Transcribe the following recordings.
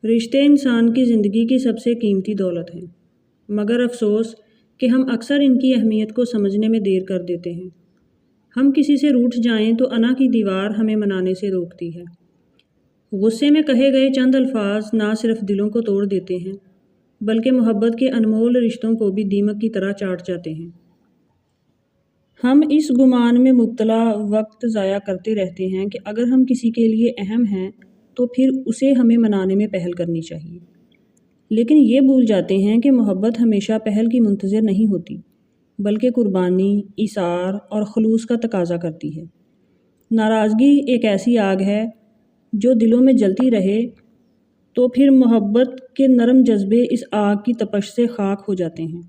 رشتے انسان کی زندگی کی سب سے قیمتی دولت ہیں، مگر افسوس کہ ہم اکثر ان کی اہمیت کو سمجھنے میں دیر کر دیتے ہیں۔ ہم کسی سے روٹھ جائیں تو انا کی دیوار ہمیں منانے سے روکتی ہے۔ غصے میں کہے گئے چند الفاظ نہ صرف دلوں کو توڑ دیتے ہیں، بلکہ محبت کے انمول رشتوں کو بھی دیمک کی طرح چاٹ جاتے ہیں۔ ہم اس گمان میں مبتلا وقت ضائع کرتے رہتے ہیں کہ اگر ہم کسی کے لیے اہم ہیں تو پھر اسے ہمیں منانے میں پہل کرنی چاہیے، لیکن یہ بھول جاتے ہیں کہ محبت ہمیشہ پہل کی منتظر نہیں ہوتی، بلکہ قربانی، ایثار اور خلوص کا تقاضا کرتی ہے۔ ناراضگی ایک ایسی آگ ہے جو دلوں میں جلتی رہے تو پھر محبت کے نرم جذبے اس آگ کی تپش سے خاک ہو جاتے ہیں۔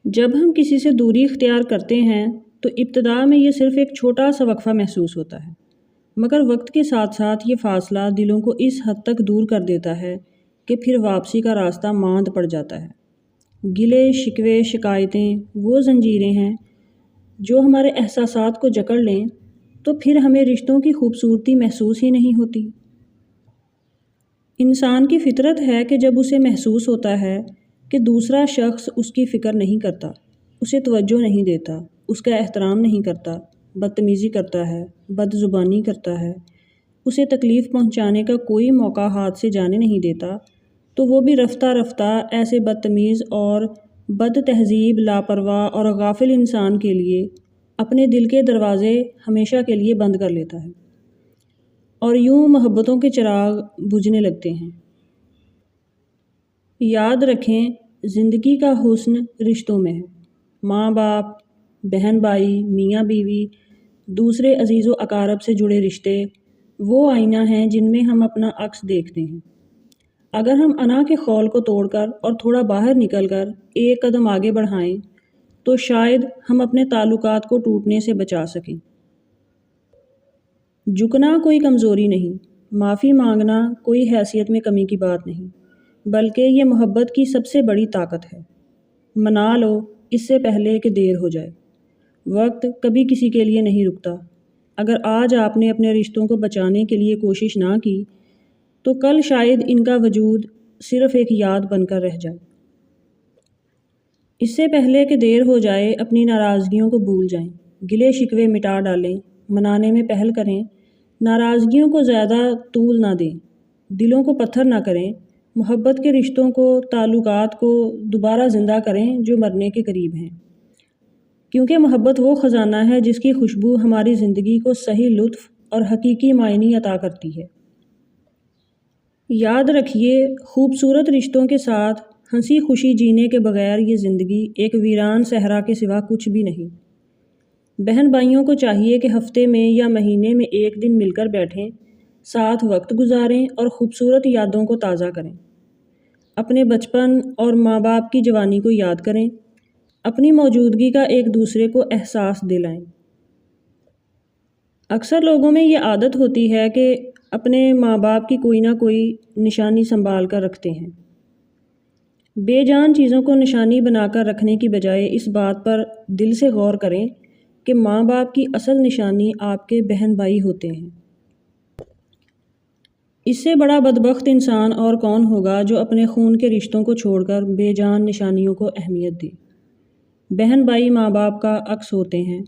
جب ہم کسی سے دوری اختیار کرتے ہیں تو ابتدا میں یہ صرف ایک چھوٹا سا وقفہ محسوس ہوتا ہے، مگر وقت کے ساتھ ساتھ یہ فاصلہ دلوں کو اس حد تک دور کر دیتا ہے کہ پھر واپسی کا راستہ ماند پڑ جاتا ہے۔ گلے، شکوے، شکایتیں وہ زنجیریں ہیں جو ہمارے احساسات کو جکڑ لیں تو پھر ہمیں رشتوں کی خوبصورتی محسوس ہی نہیں ہوتی۔ انسان کی فطرت ہے کہ جب اسے محسوس ہوتا ہے کہ دوسرا شخص اس کی فکر نہیں کرتا، اسے توجہ نہیں دیتا، اس کا احترام نہیں کرتا، بدتمیزی کرتا ہے، بد زبانی کرتا ہے، اسے تکلیف پہنچانے کا کوئی موقع ہاتھ سے جانے نہیں دیتا، تو وہ بھی رفتہ رفتہ ایسے بدتمیز اور بد تہذیب، لاپرواہ اور غافل انسان کے لیے اپنے دل کے دروازے ہمیشہ کے لیے بند کر لیتا ہے، اور یوں محبتوں کے چراغ بجھنے لگتے ہیں۔ یاد رکھیں، زندگی کا حسن رشتوں میں ہے۔ ماں باپ، بہن بھائی، میاں بیوی، دوسرے عزیز و اقارب سے جڑے رشتے وہ آئینہ ہیں جن میں ہم اپنا عکس دیکھتے ہیں۔ اگر ہم انا کے خول کو توڑ کر اور تھوڑا باہر نکل کر ایک قدم آگے بڑھائیں تو شاید ہم اپنے تعلقات کو ٹوٹنے سے بچا سکیں۔ جھکنا کوئی کمزوری نہیں، معافی مانگنا کوئی حیثیت میں کمی کی بات نہیں، بلکہ یہ محبت کی سب سے بڑی طاقت ہے۔ منا لو اس سے پہلے کہ دیر ہو جائے۔ وقت کبھی کسی کے لیے نہیں رکتا۔ اگر آج آپ نے اپنے رشتوں کو بچانے کے لیے کوشش نہ کی تو کل شاید ان کا وجود صرف ایک یاد بن کر رہ جائے۔ اس سے پہلے کہ دیر ہو جائے اپنی ناراضگیوں کو بھول جائیں، گلے شکوے مٹا ڈالیں، منانے میں پہل کریں، ناراضگیوں کو زیادہ طول نہ دیں، دلوں کو پتھر نہ کریں، محبت کے رشتوں کو، تعلقات کو دوبارہ زندہ کریں جو مرنے کے قریب ہیں، کیونکہ محبت وہ خزانہ ہے جس کی خوشبو ہماری زندگی کو صحیح لطف اور حقیقی معنی عطا کرتی ہے۔ یاد رکھیے، خوبصورت رشتوں کے ساتھ ہنسی خوشی جینے کے بغیر یہ زندگی ایک ویران صحرا کے سوا کچھ بھی نہیں۔ بہن بھائیوں کو چاہیے کہ ہفتے میں یا مہینے میں ایک دن مل کر بیٹھیں، ساتھ وقت گزاریں اور خوبصورت یادوں کو تازہ کریں۔ اپنے بچپن اور ماں باپ کی جوانی کو یاد کریں، اپنی موجودگی کا ایک دوسرے کو احساس دلائیں۔ اکثر لوگوں میں یہ عادت ہوتی ہے کہ اپنے ماں باپ کی کوئی نہ کوئی نشانی سنبھال کر رکھتے ہیں۔ بے جان چیزوں کو نشانی بنا کر رکھنے کی بجائے اس بات پر دل سے غور کریں کہ ماں باپ کی اصل نشانی آپ کے بہن بھائی ہوتے ہیں۔ اس سے بڑا بدبخت انسان اور کون ہوگا جو اپنے خون کے رشتوں کو چھوڑ کر بے جان نشانیوں کو اہمیت دے۔ بہن بھائی ماں باپ کا عکس ہوتے ہیں۔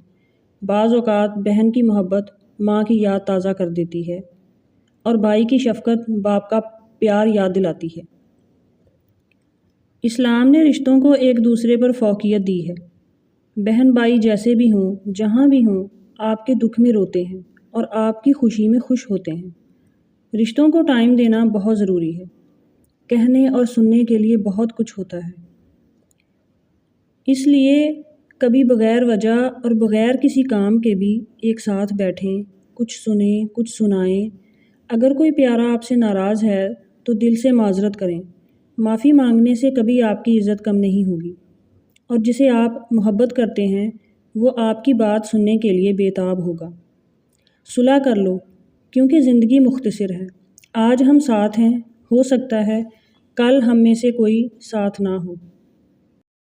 بعض اوقات بہن کی محبت ماں کی یاد تازہ کر دیتی ہے اور بھائی کی شفقت باپ کا پیار یاد دلاتی ہے۔ اسلام نے رشتوں کو ایک دوسرے پر فوقیت دی ہے۔ بہن بھائی جیسے بھی ہوں، جہاں بھی ہوں، آپ کے دکھ میں روتے ہیں اور آپ کی خوشی میں خوش ہوتے ہیں۔ رشتوں کو ٹائم دینا بہت ضروری ہے۔ کہنے اور سننے کے لیے بہت کچھ ہوتا ہے، اس لیے کبھی بغیر وجہ اور بغیر کسی کام کے بھی ایک ساتھ بیٹھیں، کچھ سنیں، کچھ سنائیں۔ اگر کوئی پیارا آپ سے ناراض ہے تو دل سے معذرت کریں۔ معافی مانگنے سے کبھی آپ کی عزت کم نہیں ہوگی، اور جسے آپ محبت کرتے ہیں وہ آپ کی بات سننے کے لیے بےتاب ہوگا۔ صلح کر لو، کیونکہ زندگی مختصر ہے۔ آج ہم ساتھ ہیں، ہو سکتا ہے کل ہم میں سے کوئی ساتھ نہ ہو۔